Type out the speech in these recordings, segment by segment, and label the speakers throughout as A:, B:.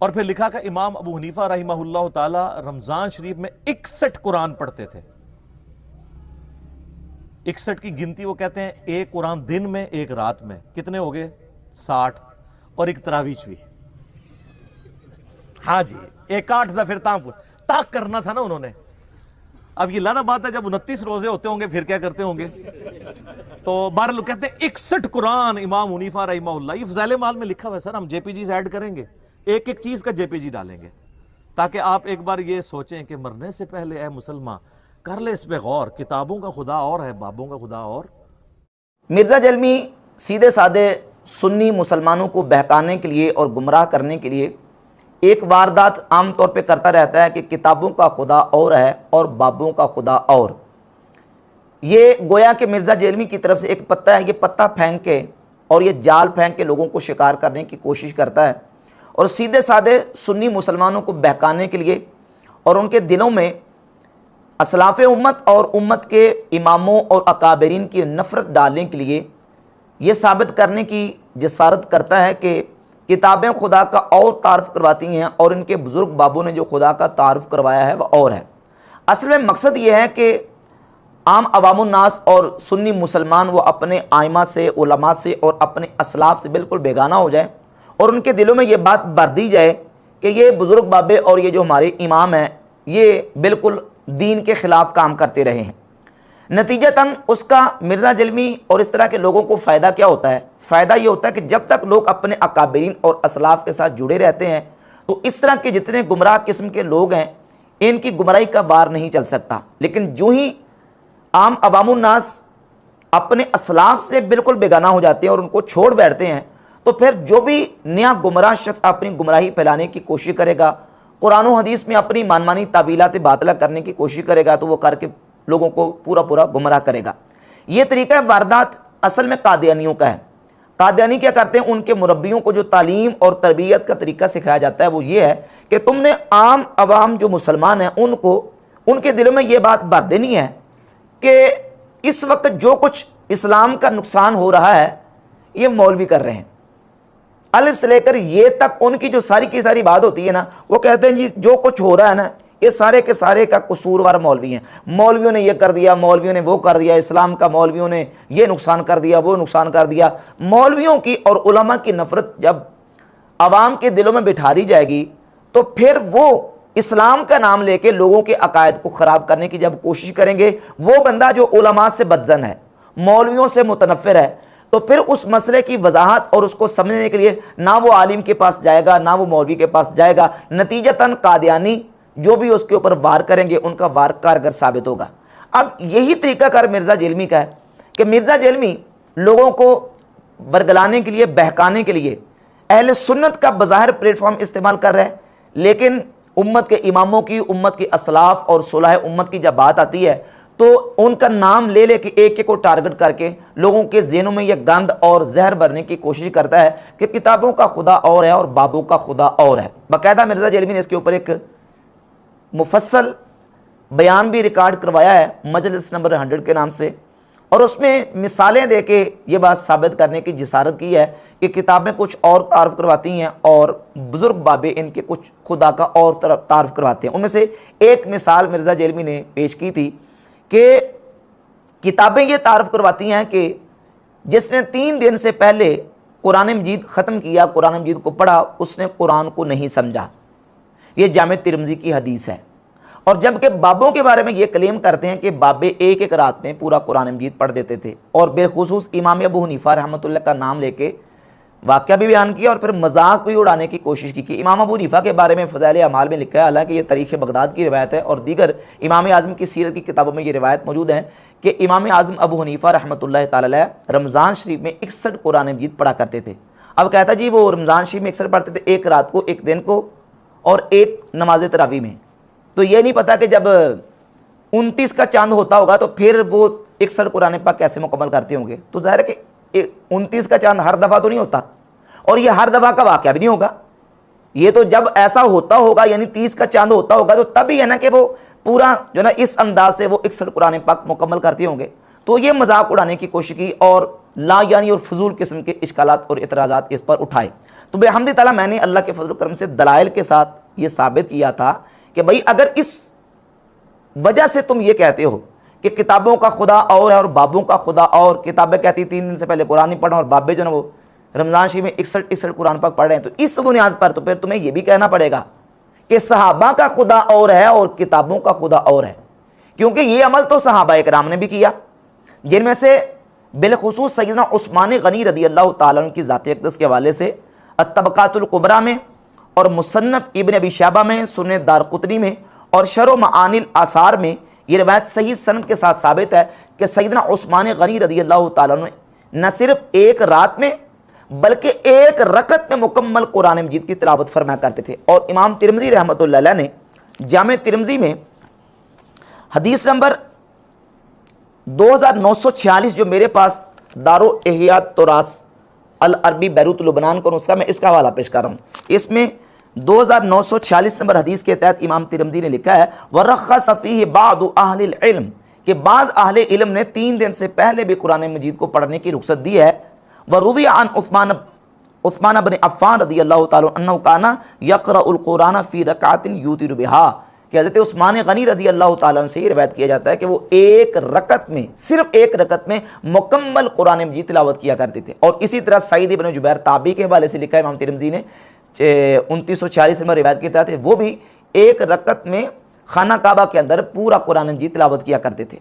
A: और फिर लिखा कि इमाम अबू हनीफा रहमहुल्लाह ताला रमजान शरीफ में 61 कुरान पढ़ते थे। 61 की गिनती वो कहते हैं एक कुरान दिन में एक रात में, कितने हो गए? 60। और एक तरावीश भी। हाँ जी, एक 8 फिर ताक करना था ना उन्होंने। अब ये लाना बात है, जब 29 रोजे होते होंगे फिर क्या करते होंगे। तो बारह लोग कहते हैं 61 कुरान इमाम हनीफा रहमहुल्लाह। ये फ़ज़ाइल माल में लिखा हुआ है सर, हम जेपीजी ऐड करेंगे, एक एक चीज का जेपीजी डालेंगे, ताकि आप एक बार ये सोचें कि मरने से पहले ए मुसलमान कर ले इस पे गौर, किताबों का खुदा और है, बाबों का खुदा और।
B: मिर्ज़ा जलमी सीधे साधे सुन्नी मुसलमानों को बहकाने के लिए और गुमराह करने के लिए एक वारदात आम तौर पे करता रहता है कि किताबों का खुदा और है और बाबों का खुदा और। ये गोया कि मिर्ज़ा जलमी की तरफ से एक पत्ता है, ये पत्ता फेंक के और ये जाल फेंक के लोगों को शिकार करने की कोशिश करता है और सीधे साधे सुन्नी मुसलमानों को बहकाने के लिए और उनके दिलों में असलाफ़ उम्मत और उम्मत के इमामों और अकाबरीन की नफ़रत डालने के लिए ये साबित करने की जसारत करता है कि किताबें खुदा का और तारफ़ करवाती हैं और इनके बुज़ुर्ग बाबू ने जो खुदा का तारफ़ करवाया है वह और है। असल में मकसद ये है कि आम अवामुन्नास और सुन्नी मुसलमान वो अपने आइमा से, उलमा से और अपने असलाफ़ से बिल्कुल बेगाना हो जाए और उनके दिलों में ये बात भर दी जाए कि ये बुज़ुर्ग बाबे और ये जो हमारे इमाम हैं ये बिल्कुल दीन के ख़िलाफ़ काम करते रहे हैं। नतीजतन उसका मिर्ज़ा जलमी और इस तरह के लोगों को फ़ायदा क्या होता है? फ़ायदा ये होता है कि जब तक लोग अपने अकाबरीन और असलाफ़ के साथ जुड़े रहते हैं तो इस तरह के जितने गुमराह किस्म के लोग हैं इनकी गुमराही का वार नहीं चल सकता। लेकिन जो ही आम अवामुन्नास अपने असलाफ़ से बिल्कुल बेगाना हो जाते हैं और उनको छोड़ बैठते हैं तो फिर जो भी नया गुमराह शख्स अपनी गुमराही फैलाने की कोशिश करेगा, कुरान और हदीस में अपनी मानमानी तावीलात बातिला करने की कोशिश करेगा तो वो करके लोगों को पूरा पूरा गुमराह करेगा। ये तरीका वारदात असल में कादियानियों का है। कादियानी क्या करते हैं, उनके मुरब्बियों को जो तालीम और तरबियत का तरीका सिखाया जाता है वो ये है कि तुमने आम अवाम जो मुसलमान हैं उनको उनके दिलों में ये बात भर देनी है कि इस वक्त जो कुछ इस्लाम का नुकसान हो रहा है ये मौलवी कर रहे हैं। अलिफ से लेकर ये तक उनकी जो सारी की सारी बात होती है ना, वो कहते हैं जी जो कुछ हो रहा है ना ये सारे के सारे का कसूरवार मौलवी हैं। मौलवियों ने ये कर दिया, मौलवियों ने वो कर दिया, इस्लाम का मौलवियों ने ये नुकसान कर दिया, वो नुकसान कर दिया। मौलवियों की और उलमा की नफरत जब आवाम के दिलों में बिठा दी जाएगी तो फिर वो इस्लाम का नाम लेके लोगों के अकायद को ख़राब करने की जब कोशिश करेंगे, वो बंदा जो उलमा से बदजन है, मौलवियों से मुतनफ़िर है, तो फिर उस मसले की वजाहत और उसको समझने के लिए ना वो आलिम के पास जाएगा ना वो मौलवी के पास जाएगा। नतीजतन कादियानी जो भी उसके ऊपर वार करेंगे उनका वार कारगर साबित होगा। अब यही तरीका कार मिर्ज़ा जलमी का है कि मिर्ज़ा जलमी लोगों को बरगलाने के लिए, बहकाने के लिए अहले सुन्नत का बज़ाहिर प्लेटफॉर्म इस्तेमाल कर रहे हैं, लेकिन उम्मत के इमामों की, उम्मत की असलाफ़ और सुलह उम्मत की जब बात आती है तो उनका नाम ले लेके एक एक को टारगेट करके लोगों के ज़हनों में यह गंद और जहर भरने की कोशिश करता है कि किताबों का खुदा और है और बाबों का खुदा और है। बाकायदा मिर्ज़ा जलमी ने इसके ऊपर एक मुफस्सल बयान भी रिकॉर्ड करवाया है मजलिस नंबर 100 के नाम से, और उसमें मिसालें दे के ये बात साबित करने की जिसारत की है कि किताबें कुछ और तारफ़ करवाती हैं और बुज़ुर्ग बाबे इनके कुछ खुदा का और तारफ़ करवाते हैं। उनमें से एक मिसाल मिर्ज़ा जलमी ने पेश की थी कि किताबें ये तारफ़ करवाती हैं कि जिसने 3 दिन से पहले कुरान मजीद ख़त्म किया, कुरान मजीद को पढ़ा, उसने कुरान को नहीं समझा। ये जामे तिरमिज़ी की हदीस है। और जबकि बाबों के बारे में ये क्लेम करते हैं कि बाबे एक एक रात में पूरा कुरान मजीद पढ़ देते थे, और बेखुसूस इमाम अबू हनीफा रहमतुल्लाह का नाम लेके वाक़या भी बयान किया और फिर मजाक भी उड़ाने की कोशिश की कि इमाम अबू हनीफा के बारे में फ़ज़ाइल अमाल में लिखा है, हालांकि ये तारीख़ बगदाद की रिवायत है और दीगर इमाम आज़म की सीरत की किताबों में ये रिवायत मौजूद है कि इमाम आज़म अबू हनीफा रहमतुल्लाह ताला अलैह रमज़ान शरीफ में 61 कुरान मजीद पढ़ा करते थे। अब कहता जी वो रमज़ान शरीफ में 61 पढ़ते थे, एक रात को, एक दिन को और एक नमाज तरावी में। तो ये नहीं पता कि जब 29 का चांद होता होगा तो फिर वो 61 कुरान पाक कैसे मुकम्मल करते होंगे। तो ज़ाहिर है कि 29 का चांद हर दफ़ा तो नहीं होता और ये हर दफ़ा का वाक़या भी नहीं होगा। ये तो जब ऐसा होता होगा यानी 30 का चांद होता होगा तो तभी है ना कि वो पूरा जो ना इस अंदाज से वो 61 कुरान पाक मुकम्मल करते होंगे। तो ये मजाक उड़ाने की कोशिश की और ला यानी और फजूल किस्म के इश्कालात और इतराज़ात इस पर उठाए। तो तो बेहमदी ताला मैंने अल्लाह के फजल करम से दलाइल के साथ ये साबित किया था कि भाई अगर इस वजह से तुम ये कहते हो कि किताबों का खुदा और है और बाबों का खुदा, और किताबें कहती 3 दिन से पहले कुरान नहीं पढ़ा और बाबे जो ना वो रमज़ान शरीफ में 61 कुरान पाक पढ़ रहे हैं, तो इस बुनियाद पर तो फिर तुम्हें यह भी कहना पड़ेगा कि सहाबा का खुदा और है और किताबों का खुदा और है, क्योंकि ये अमल तो सहाबा इकराम ने भी किया, जिनमें से बिलखुसूस सैयदना उस्मान गनी रदी अल्लाह ताला अन्हु की ज़ात अक़दस के हवाले से अत-तबक़ातुल कुबरा में और मुसन्नफ़ इब्न अबी शैबा में, सुनन दारक़ुतनी में और शरह मआनिल आसार में ये रिवायत सही सनद के साथ साबित है कि सैयदना उस्मान गनी रदी अल्लाह ताला अन्हु न सिर्फ एक रात में बल्कि एक रकत में मुकम्मल कुरान मजीद की तिलावत फरमाया करते थे। और इमाम तिरमिज़ी रहमतुल्लाह अलैह ने जामे तिरमिज़ी में हदीस नंबर 2946 जो मेरे पास दारो इहयात तुरास अल अरबी बैरूत लुबनान को नुस्खा में इसका हवाला पेश कर रहा हूँ, इसमें 2946 नंबर हदीस के तहत इमाम तिरमिज़ी ने लिखा है वरख़्ख़स फ़ीही बाअदु अहलिल इल्म, कि बाद अहले इल्म ने 3 दिन से पहले भी कुरान मजीद को पढ़ने की रुख्सत दी है। वरुविया अन उस्मान बिन अफ़्फ़ान रज़ी अल्लाह ताला अन्हु काना यक़रउल कुरान फ़ी रकअतिन यूतिरु बिहा, कि हज़रत उस्मान गनी रज़ी अल्लाह ताला अन्हु से ये रिवायत किया जाता है कि वो एक रकत में, सिर्फ एक रकत में मुकम्मल कुरान मजीद तिलावत किया करते थे। और इसी तरह सईद इब्न जुबैर ताबी के हवाले से लिखा है इमाम तिरमिज़ी ने 2940 में रिवायत किया था, वो भी एक रकत में खाना काबा के अंदर पूरा कुरान मजीद तिलावत किया करते थे।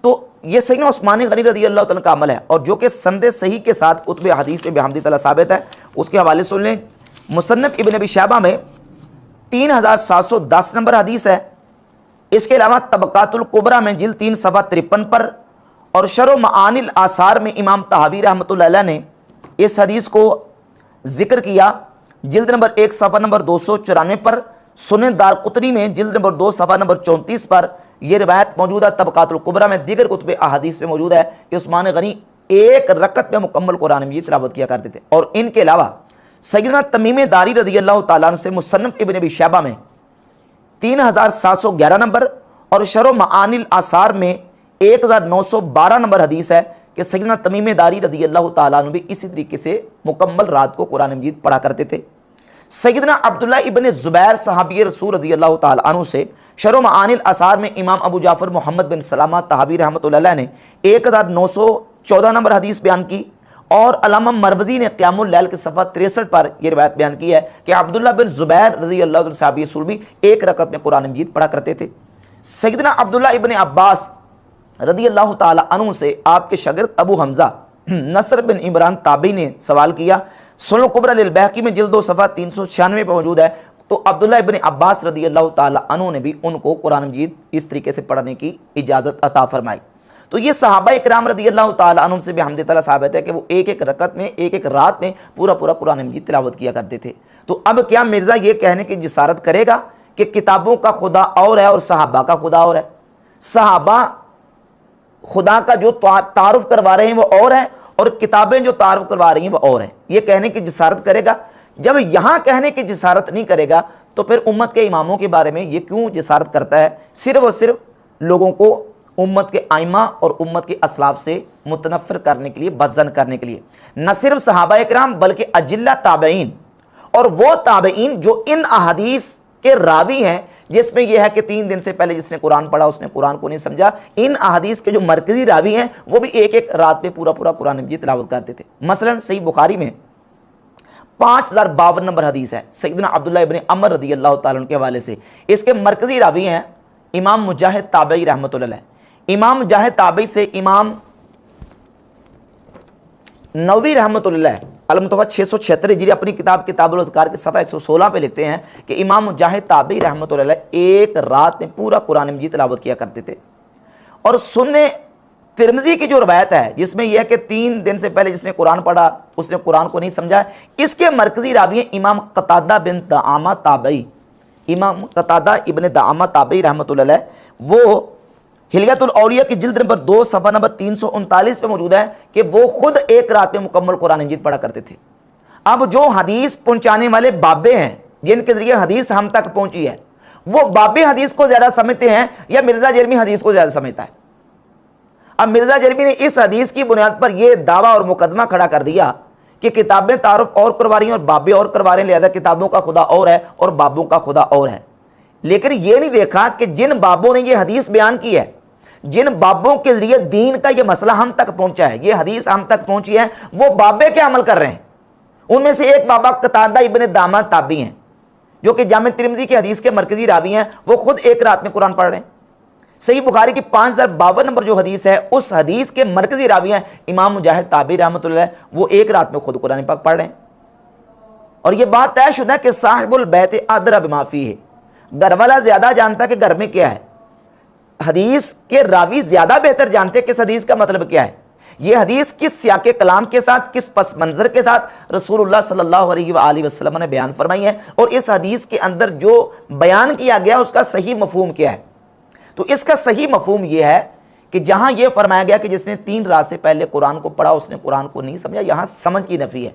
B: तो ये सैयदना उस्मान गनी रज़ी अल्लाह ताला का अमल है, और जो कि संदे सही के साथ कुतुब हदीस में बेहमदी ताला साबित है। उसके हवाले सुन लें, मुसन्नफ़ इब्न अबी शैबा में 3710 नंबर हदीस है। इसके अलावा तबक़ातुल कुबरा में जिल्द 3 सफ़ा 53 पर और शरह मआनिल आसार में इमाम तहावी रहमतुल्लाह अलैह ने इस हदीस को जिक्र किया, जिल्द नंबर 1 सफ़ा नंबर 294 पर। सुनन दारक़ुतनी में जिल्द नंबर 2 सफ़ा नंबर 34 पर यह रिवायत मौजूद है। तबक़ातुल कुबरा में दीगर कुतुब अहादीस में मौजूद है कि उस्मान गनी एक रकत में मुकम्मल कुरान मजीद तिलावत किया करते थे। और इनके अलावा सैयदना तमीम दारी रज़ी अल्लाह ताला अन्हु से मुसन्नफ़ इब्न अबी शैबा में 3711 नंबर और शरह मआनिल आसार में 1912 नंबर हदीस है कि सैयदना तमीम दारी रज़ी अल्लाह ताला अन्हु भी इसी तरीके से मुकम्मल रात को कुरान मजीद पढ़ा करते थे। सैयदना अब्दुल्लाह इब्न ज़ुबैर सहाबी रसूल रज़ी अल्लाह ताला अन्हु से शरह मआनिल आसार में इमाम अबू जाफ़र मोहम्मद बिन सलामा तहावी रहमतुल्लाह अलैह ने 1914 नंबर हदीस बयान की। और अल्लामा मरवज़ी ने क़ियामुल लैल के सफ़ा 63 पर यह रिवायत बयान की है कि अब्दुल्लाह बिन ज़ुबैर रज़ी अल्लाह ताला सहाबी रसूल भी एक रकत में कुरान मजीद पढ़ा करते थे। सैयदना अब्दुल्लाह इब्न अब्बास रज़ी अल्लाह ताला अन्हु से आपके शागिर्द अबू हमज़ा नसर बिन इमरान ताबी ने सवाल किया, सुनन कुबरा लिल बैहक़ी में जिल्द 2 सफ़ा 396 पर मौजूद है। तो अब्दुल्लाह इब्न अब्बास रज़ी अल्लाह ताला अन्हु ने भी उनको कुरान मजीद इस तरीके से पढ़ने की इजाज़त अता फरमाई। तो ये सहाबा इकराम रज़ी अल्लाह ताला अन्हुम से बेहमदी ताला साबित है कि वो एक एक रकत में, एक एक रात में पूरा पूरा कुरान मजीद तिलावत किया करते थे। तो अब क्या मिर्ज़ा ये कहने की जिसारत करेगा कि किताबों का खुदा और है और सहाबा का खुदा और है? सहाबा खुदा का जो तारुफ करवा रहे हैं वो और है, और किताबें जो तारुफ करवा रही हैं वो और है। ये कहने की जिसारत करेगा? जब यहाँ कहने की जिसारत नहीं करेगा तो फिर उम्मत के इमामों के बारे में ये क्यों जिसारत करता है? सिर्फ और सिर्फ लोगों को उम्मत के आइमा और उम्मत के असलाफ से मुतनफ़िर करने के लिए, बदजन करने के लिए। न सिर्फ सहाबा इकराम बल्कि अजिल्ला ताबईन और वो ताबईन जो इन अहादीस के रावी हैं, जिसमें यह है कि 3 दिन से पहले जिसने कुरान पढ़ा उसने कुरान को नहीं समझा, इन अहादीस के जो मरकजी रावी हैं वो भी एक एक रात में पूरा पूरा कुरान मजीद तिलावत करते थे। मसलन सही बुखारी में 5052 नंबर हदीस है सैयदना अब्दुल्लाह इब्न अमर रज़ी अल्लाह ताला अन्हु के हवाले से। इसके मरकजी रावी हैं इमाम मुजाहिद ताबई रहमतुल्लाह अलैह। इमाम मुजाहिद ताबई से इमाम नववी रहमतुल्लाह अल-मुतवफ़्फ़ा 676 हिजरी अपनी किताब किताबुल अज़कार के सफ़ा 116 पे लिखते हैं कि इमाम मुजाहिद ताबई रहमतुल्लाह अलैह एक रात में पूरा कुरान मजीद तिलावत किया करते थे। और सुन्ने तिरमिज़ी की जो रवायत है जिसमें यह है कि 3 दिन से पहले जिसने कुरान पढ़ा उसने कुरान को नहीं समझा, इसके मरकजी रावी हैं इमाम कतादा बिन दआमा ताबई। इमाम कतादा इब्न दआमा ताबई रहमतुल्लाह अलैह वो हिलियतुल औलिया की जिल्द नंबर 2 सफ़ा नंबर 339 पे मौजूद है कि वो खुद एक रात में मुकम्मल कुरान मजीद पढ़ा करते थे। अब जो हदीस पहुंचाने वाले बाबे हैं जिनके जरिए हदीस हम तक पहुंची है, वो बाबे हदीस को ज्यादा समझते हैं या मिर्जा जरमी हदीस को ज्यादा समझता है? अब मिर्जा जरमी ने इस हदीस की बुनियाद पर यह दावा और मुकदमा खड़ा कर दिया कि किताबें तारुफ और करवा रही हैं और बाबें और करवा रहे हैं, लिहाजा किताबों का खुदा और है और बाबों का खुदा और है। लेकिन यह नहीं देखा कि जिन बाबों ने यह हदीस बयान की है, जिन बाबों के जरिए दीन का यह मसला हम तक पहुंचा है, यह हदीस हम तक पहुंची है, वो बाबे क्या अमल कर रहे हैं। उनमें से एक बाबा कतादा इब्ने दामा ताबी हैं, जो कि जामे तिरमिज़ी की हदीस के मरकजी रावी हैं। वो खुद एक रात में कुरान पढ़ रहे हैं। सही बुखारी की 5052 नंबर जो हदीस है, उस हदीस के मरकजी रावी हैं इमाम मुजाहिद ताबी रहमतुल्लाह, वो एक रात में खुद कुरान पाक पढ़ रहे हैं। और ये बात तयशुदा है कि साहिबुल बैत अदरा बिमाफी है, घर वाला ज्यादा जानता कि घर में क्या है। हदीस के रावी ज्यादा बेहतर जानते कि इस हदीस का मतलब क्या है। यह हदीस किस सियाके कलाम के साथ, किस पस मंजर के साथ रसूलुल्लाह सल्लल्लाहु अलैहि वसल्लम ने बयान फरमाई है, और इस हदीस के अंदर जो बयान किया गया उसका सही मफहूम क्या है। तो इसका सही मफहूम यह है कि जहां यह फरमाया गया कि जिसने 3 रात से पहले कुरान को पढ़ा उसने कुरान को नहीं समझा, यहां समझ की नफी है।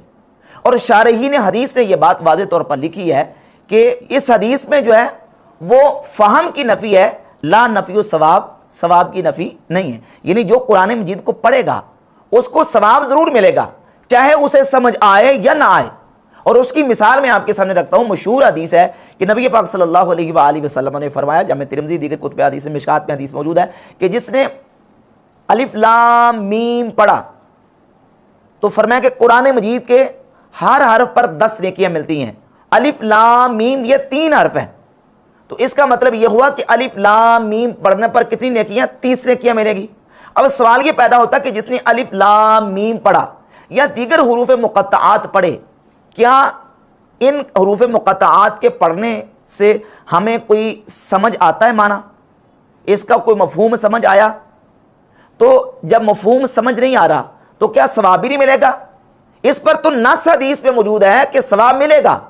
B: और शारहीन हदीस ने यह बात वाज़ेह तौर पर लिखी है कि इस हदीस में जो है वो फहम की नफी है, ला नफी सवाब, सवाब की नफी नहीं है। यानी जो कुरान मजीद को पढ़ेगा उसको सवाब जरूर मिलेगा, चाहे उसे समझ आए या ना आए। और उसकी मिसाल मैं आपके सामने रखता हूं। मशहूर हदीस है कि नबी पाक सल्लल्लाहु अलैहि वसल्लम ने फरमाया, जामे तिरमिज़ी दीगर कुतुब हदीस में मिशकात में हदीस मौजूद है कि जिसने अलिफ लाम मीम पढ़ा तो फरमाया कि कुरान मजीद के हर हर्फ पर 10 नेकियां मिलती हैं। अलिफ लाम मीम ये 3 हर्फ हैं, तो इसका मतलब यह हुआ कि अलिफ लाम मीम पढ़ने पर कितनी नेकियां, 30 नेकियां मिलेगी। अब सवाल यह पैदा होता कि जिसने अलिफ लाम मीम पढ़ा या दीगर हुरूफ मुक़त्तआत पढ़े, क्या इन हुरूफ मुक़त्तआत के पढ़ने से हमें कोई समझ आता है माना, इसका कोई मफहूम समझ आया? तो जब मफहूम समझ नहीं आ रहा तो क्या सवाब भी नहीं मिलेगा? इस पर तो नस हदीस में मौजूद है कि सवाब मिलेगा,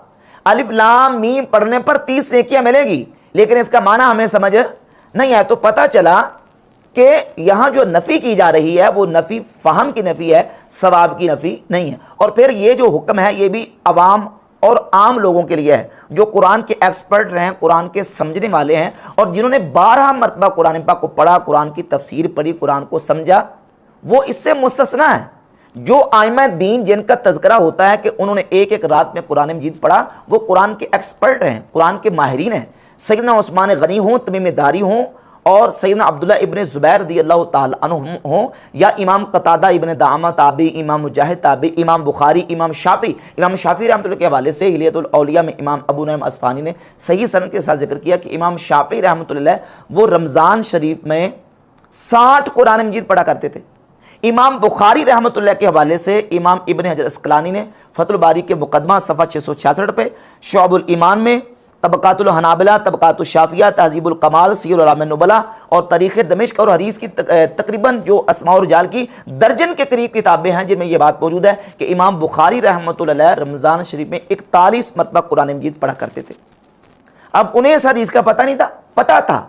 B: अलिफ लाम मीम पढ़ने पर 30 नेकियां मिलेगी, लेकिन इसका माना हमें समझ नहीं आया। तो पता चला कि यहां जो नफी की जा रही है वो नफी फहम की नफी है, सवाब की नफी नहीं है। और फिर ये जो हुक्म है ये भी अवाम और आम लोगों के लिए है, जो कुरान के एक्सपर्ट रहे, कुरान के समझने वाले हैं और जिन्होंने 12 मरतबा कुरान पाक को पढ़ा, कुरान की तफसीर पढ़ी, कुरान को समझा, वो इससे मुस्तस्ना है। जो आइमा दीन जिनका तज़किरा होता है कि उन्होंने एक एक रात में कुरान मजीद पढ़ा, वो कुरान के एक्सपर्ट हैं, कुरान के माहिरीन हैं। सैयदना उस्मान गनी हों, तमीम दारी हों, और सैयदना अब्दुल्ला इब्ने ज़ुबैर रज़ियल्लाहु ताला अन्हु हों, या इमाम कतादा इब्ने दामा ताबी, इमाम मुजाहिद ताबी, इमाम बुखारी, इमाम शाफ़ी रहमतुल्लाह के हवाले से हिलियतुल औलिया में इमाम अबू नईम अस्फ़हानी ने सही सनद के साथ जिक्र किया कि इमाम शाफ़ी रहमतुल्लाह वो रमज़ान शरीफ में 60 कुरान मजीद पढ़ा करते थे। इमाम बुखारी रहमतुल्लाह के हवाले से इमाम इब्ने हजर अस्कलानी ने फतहुल बारी के मुकदमा सफ़ा 666 पे, शुअबुल ईमान में, तबकातुल हनाबिला, तबकातुल शाफिया, तहज़ीबुल कमाल, सीर उलमा नुबला और तारीख़ दमिश्क और हदीस की तकरीबन जो अस्मा और रिजाल की दर्जन के करीब किताबें हैं जिनमें यह बात मौजूद है कि इमाम बुखारी रहमतुल्लाह रमज़ान शरीफ में 41 मरतबा कुरान मजीद पढ़ा करते थे। अब उन्हें इस हदीस का पता नहीं था, पता था,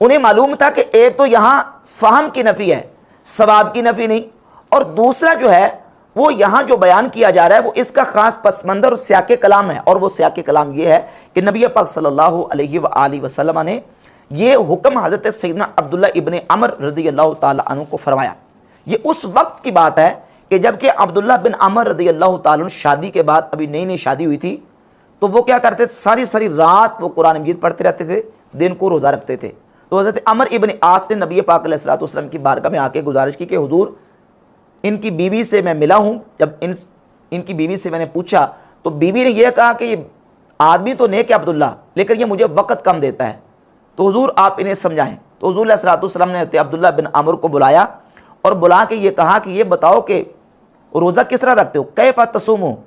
B: उन्हें मालूम था कि एक तो यहाँ फ़हम की नफ़ी है, सवाब की नफ़ी नहीं, और दूसरा जो है वो यहाँ जो बयान किया जा रहा है वो इसका खास पसमंदर और सियाके कलाम है। और वो सियाके कलाम ये है कि नबी पाक सल्लल्लाहु अलैहि वसल्लम ने ये हुक्म हज़रत सैयदना अब्दुल्ला इब्ने अमर रज़ियल्लाहु ताला अन्हु को फरमाया। ये उस वक्त की बात है कि जबकि अब्दुल्ला बिन अमर रज़ियल्लाहु ताला अन्हु शादी के बाद, अभी नई नई शादी हुई थी, तो वो क्या करते थे, सारी सारी रात वो कुरान मजीद पढ़ते रहते थे, दिन को रोज़ा रखते थे। तो हज़रत अमर इब्ने आस ने नबी पाक अलैहिस्सलातु वस्सलाम की बारगाह में आके गुजारिश की कि हुजूर, इनकी बीवी से मैं मिला हूँ। जब इनकी बीवी से मैंने पूछा तो बीवी ने यह कहा कि ये आदमी तो नेक है अब्दुल्ला, लेकिन ये मुझे वक़्त कम देता है, तो हुजूर आप इन्हें समझाएं। तो हुजूर अलैहिस्सलातु वस्सलाम ने अब्दुल्ला बिन अमर को बुलाया और बुला के ये कहा कि ये बताओ कि रोज़ा किस तरह रखते हो, कैफ़ा तसूमू,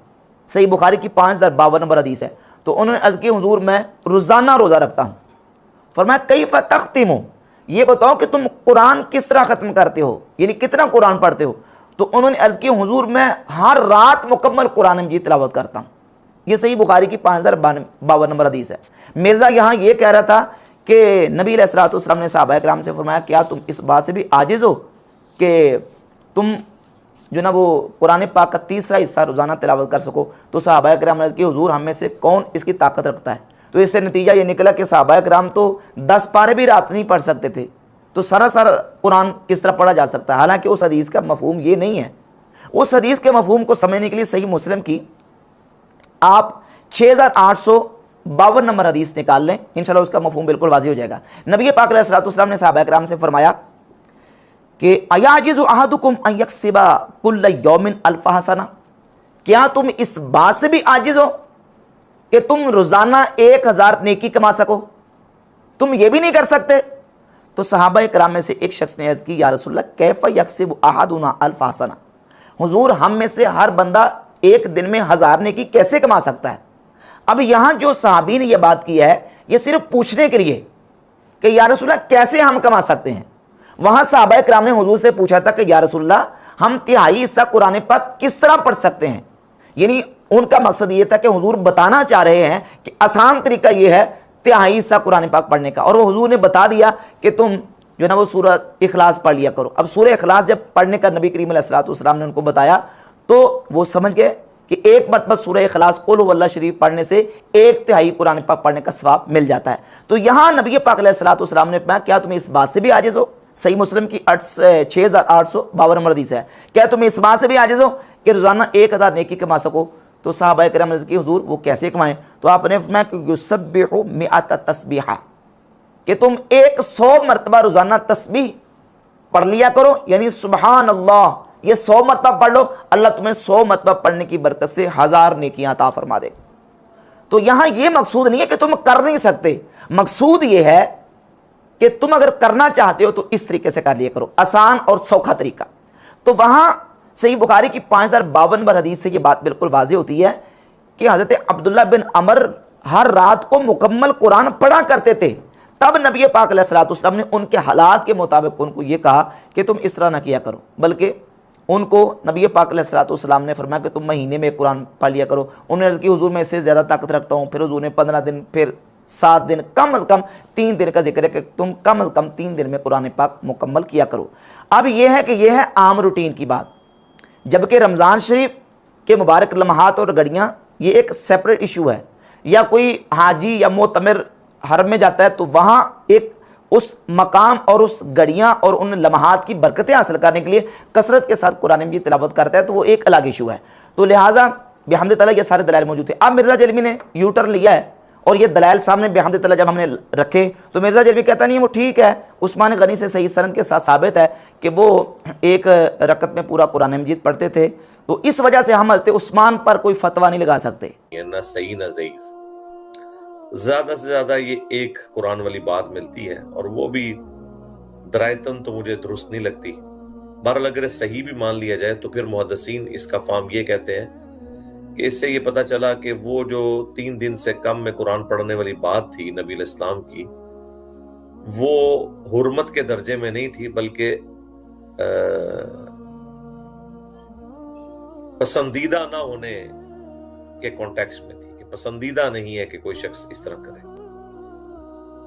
B: सही बुखारी की 5052 नंबर हदीस है। तो उन्होंने अर्ज़ की हुजूर मैं रोज़ाना रोज़ा रखता हूँ। फरमाया कैफ़ा तख्तिमू, ये बताओ कि तुम कुरान किस तरह ख़त्म करते हो, यानी कितना कुरान पढ़ते हो। तो उन्होंने अर्ज़ की हुजूर मैं हर रात मुकम्मल कुरान मजीद तिलावत करता हूँ। ये सही बुखारी की 5052 नंबर हदीस है। मिर्ज़ा यहाँ ये कह रहा था कि नबी अलैहिस्सलातु वस्सलाम ने सहाबा किराम से फरमाया क्या तुम इस बात से भी आजिज़ हो कि तुम जो ना वो कुरान पाक का तीसरा हिस्सा रोज़ाना तिलावत कर सको। तो सहाबा किराम ने अर्ज़ की हुजूर हम में से कौन इसकी ताकत रखता है। तो इससे नतीजा ये निकला कि सहाबा किराम तो 10 पारे भी रात नहीं पढ़ सकते थे, तो सारा कुरान किस तरह पढ़ा जा सकता है। हालांकि उस हदीस का मफहूम ये नहीं है, उस हदीस के मफहूम को समझने के लिए सही मुस्लिम की आप 6852 नंबर हदीस निकाल लें, इंशाल्लाह उसका मफहूम बिल्कुल वाज़ेह हो जाएगा। नबी पाक अलैहिस्सलाम ने सहाबा किराम से फरमाया कि अयाजिज़ु अहदुकुम अन यक्सिबा कुल्ल यौमिन अल्फ हसना, क्या तुम इस बात से भी आजिज हो कि तुम रोजाना 1000 नेकी कमा सको? तुम ये भी नहीं कर सकते? तो सहाबा किराम में से एक शख्स ने अर्ज़ की, या रसूलल्लाह कैफ यक्सिबु अहदुना अल्फ हसना, हुजूर हम में से हर बंदा एक दिन में 1000 नेकी कैसे कमा सकता है? अब यहां जो सहाबी ने यह बात की है, यह सिर्फ पूछने के लिए कि या रसूलल्लाह कैसे हम कमा सकते हैं। वहां सहाबा किराम ने हुजूर से पूछा था कि या रसूलल्लाह हम तिहाई हिस्सा कुरान पाक किस तरह पढ़ सकते हैं। यानी उनका मकसद यह था कि हुजूर बताना चाह रहे हैं कि आसान तरीका यह है तिहाई हिस्सा कुरान पाक पढ़ने का, और वो हुजूर ने बता दिया कि तुम जो ना वो सूरह इखलास पढ़ लिया करो। अब सूरह इखलास जब पढ़ने का नबी करीम अलैहिस्सलाम ने उनको बताया तो वो समझ गए कि एक मरतबा सूरह इखलास कुल हुवल्लाह शरीफ पढ़ने से 1/3 कुरान पाक पढ़ने का सवाब मिल जाता है। तो यहाँ नबी पाक अलैहिस्सलाम ने फरमाया, क्या तुम इस बात से भी आजिज हो? सही मुस्लिम की 6852 नंबर हदीस है, क्या तुम इस बात से भी आजिज हो कि रोजाना 1000 नेकी कमा सको? तो सहाबा किराम ने की हुजूर वो कैसे कमाएं? तो आपने फरमाया कि युसब्बिहु मिअत तस्बीहा, कि तुम 100 मरतबा रोजाना तस्बीह पढ़ लिया करो, यानी सुबहान अल्लाह ये 100 मरतबा पढ़ लो, अल्लाह तुम्हें 100 मरतबा पढ़ने की बरकत से 1000 नेकियां अता फरमा दे। तो यहां यह मकसूद नहीं है कि तुम कर नहीं सकते, मकसूद यह है कि तुम अगर करना चाहते हो तो इस तरीके से कर लिया करो, आसान और सौखा तरीका। तो वहां सही बुखारी की 5052 नंबर हदीस से यह बात बिल्कुल वाज़ेह होती है कि हज़रत अब्दुल्ला बिन अमर हर रात को मुकम्मल कुरान पढ़ा करते थे। तब नबी पाक अलैहिस्सलाम ने उनके हालात के मुताबिक उनको यह कहा कि तुम इस तरह ना किया करो, बल्कि उनको नबी पाक अलैहिस्सलाम ने फरमाया कि तुम महीने में कुरान पढ़ लिया करो। उन्होंने अर्ज़ की हुजूर मैं इससे ज़्यादा ताकत रखता हूँ। फिर हुजूर ने 15 दिन, फिर 7 दिन, कम अज़ कम 3 दिन का जिक्र है कि तुम कम अज़ कम 3 दिन में कुरान पाक मुकम्मल किया करो। अब यह है कि यह है आम रूटीन की बात, जबकि रमज़ान शरीफ के मुबारक लम्हात और घड़ियाँ ये एक सेपरेट इशू है। या कोई हाजी या मोतमिर हरम में जाता है तो वहाँ एक उस मकाम और उस घड़ियाँ और उन लम्हात की बरकतें हासिल करने के लिए कसरत के साथ कुरान मजीद तिलावत करता है, तो वो एक अलग इशू है। तो लिहाजा बिहम्द तआला ये सारे दलाइल मौजूद थे। अब मिर्ज़ा जलमी ने यू टर्न लिया है और ये दलाइल सामने बिहम्द तआला जब हमने रखे तो मिर्ज़ा जलमी कहता नहीं वो ठीक है, उस्मान गनी से सही सनद के साथ साबित है कि वो एक रकत में पूरा कुरान मजीद पढ़ते थे, तो इस वजह से हम हज़रत उस्मान पर कोई फतवा नहीं लगा सकते।
C: ना सही ना ज़ईफ, ज्यादा से ज्यादा ये एक कुरान वाली बात मिलती है और वो भी दरायतन तो मुझे दुरुस्त नहीं लगती। बहरहाल अगर सही भी मान लिया जाए तो फिर मुहद्दिसीन इसका फाम ये कहते हैं कि इससे ये पता चला कि वो जो 3 दिन से कम में कुरान पढ़ने वाली बात थी नबी इस्लाम की, वो हुर्मत के दर्जे में नहीं थी बल्कि पसंदीदा ना होने के कॉन्टेक्स्ट में थी, कि पसंदीदा नहीं है कि कोई शख्स इस तरह करे।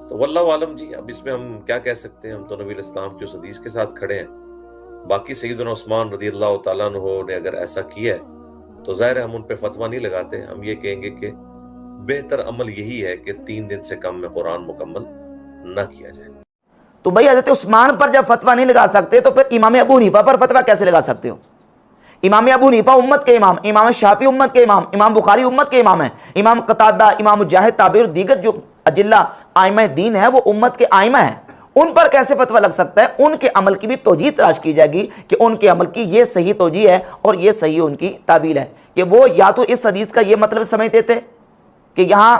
C: तो वल्लाहु आलम जी, अब इसमें हम क्या कह सकते हैं, हम तो नबी इस्लाम की उस हदीस के साथ खड़े हैं। बाकी सैयदना उस्मान रज़ियल्लाहु ताला अन्हु ने अगर ऐसा किया है तो ज़ाहिर है हम उन पे फतवा नहीं लगाते। हम ये कहेंगे कि बेहतर अमल यही है कि 3 दिन से कम में कुरान मुकम्मल ना किया जाए।
B: तो भाई हज़रत उस्मान पर जब फतवा नहीं लगा सकते तो फिर इमाम अबू हनीफा पर फतवा कैसे लगा सकते हो? इमाम अबू हनीफा उम्मत के इमाम, इमाम शाफी उम्मत के इमाम, इमाम बुखारी उम्मत के इमाम है, इमाम कतादा, इमाम मुजाहिद, ताबी और दीगर जो अजिल्ला आइमा दीन है वो उम्मत के आइमा है, उन पर कैसे फतवा लग सकता है? उनके अमल की भी तौजीह तलाश की जाएगी कि उनके अमल की ये सही तौजीह है और ये सही उनकी ताबील है कि वो या तो इस हदीस का ये मतलब समझते थे कि यहाँ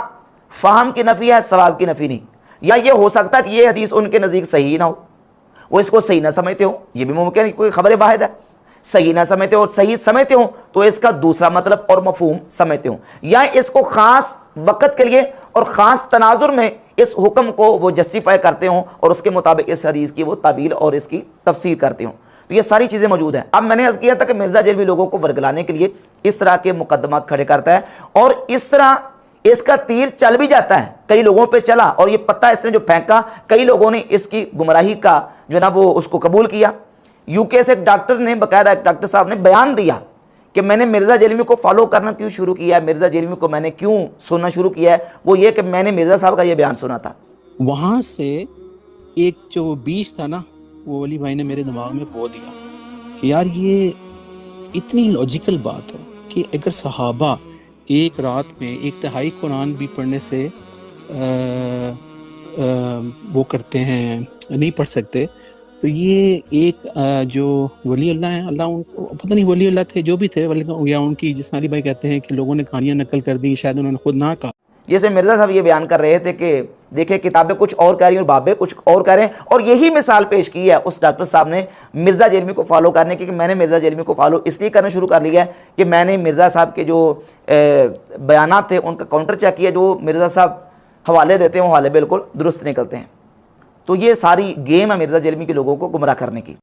B: फ़हम की नफ़ी है, सवाब की नफ़ी नहीं, या ये हो सकता है कि ये हदीस उनके नज़दीक सही ना हो, वो इसको सही ना समझते हो, ये भी मुमकिन है, कोई खबर वाहिद है, सही ना समझते हो और सही समझते हो तो इसका दूसरा मतलब और मफहूम समझते हो, या इसको ख़ास वक़्त के लिए और ख़ास तनाजुर में इस हुक्म को वो जस्टिफाई करते हो और उसके मुताबिक इस हदीस की वो ताबील और इसकी तफसीर करते हो। तो ये सारी चीज़ें मौजूद हैं। अब मैंने अर्ज़ किया था कि मिर्ज़ा जलमी लोगों को वर्गलाने के लिए इस तरह के मुकदमात खड़े करता है और इस तरह इसका तीर चल भी जाता है, कई लोगों पे चला और ये पत्ता इसने जो फेंका कई लोगों ने इसकी गुमराही का जो ना वो उसको कबूल किया। यूके से एक डॉक्टर ने, बाकायदा एक डॉक्टर साहब ने बयान दिया कि मैंने मिर्ज़ा जलमी को फॉलो करना क्यों शुरू किया है, मिर्ज़ा जलमी को मैंने क्यों सुनना शुरू किया है, वो ये कि मैंने मिर्ज़ा साहब का ये बयान सुना था।
D: वहाँ से एक जो बीज था ना, वो वली भाई ने मेरे दिमाग में बो दिया कि यार ये इतनी लॉजिकल बात है कि अगर सहाबा एक रात में 1/3 कुरान भी पढ़ने से वो करते हैं, नहीं पढ़ सकते, तो ये एक जो वली अल्लाह हैं, अल्लाह उनको पता नहीं वली अल्लाह थे जो भी थे, या उनकी, जिस अली भाई कहते हैं कि लोगों ने कहानियां नकल कर दी, शायद उन्होंने खुद ना कहा।
B: जिसमें मिर्ज़ा साहब ये बयान कर रहे थे कि देखिए किताबें कुछ और कह रही हैं और बाबे कुछ और कह रहे हैं, और यही मिसाल पेश की है उस डॉक्टर साहब ने मिर्ज़ा जेलमी को फॉलो करने की, कि मैंने मिर्ज़ा जेलमी को फॉलो इसलिए करना शुरू कर लिया है कि मैंने मिर्ज़ा साहब के जो बयानात थे उनका काउंटर चेक किया, जो मिर्ज़ा साहब हवाले देते हैं वो हवाले बिल्कुल दुरुस्त निकलते हैं। तो ये सारी गेम है मिर्ज़ा जेलमी के लोगों को गुमराह करने की।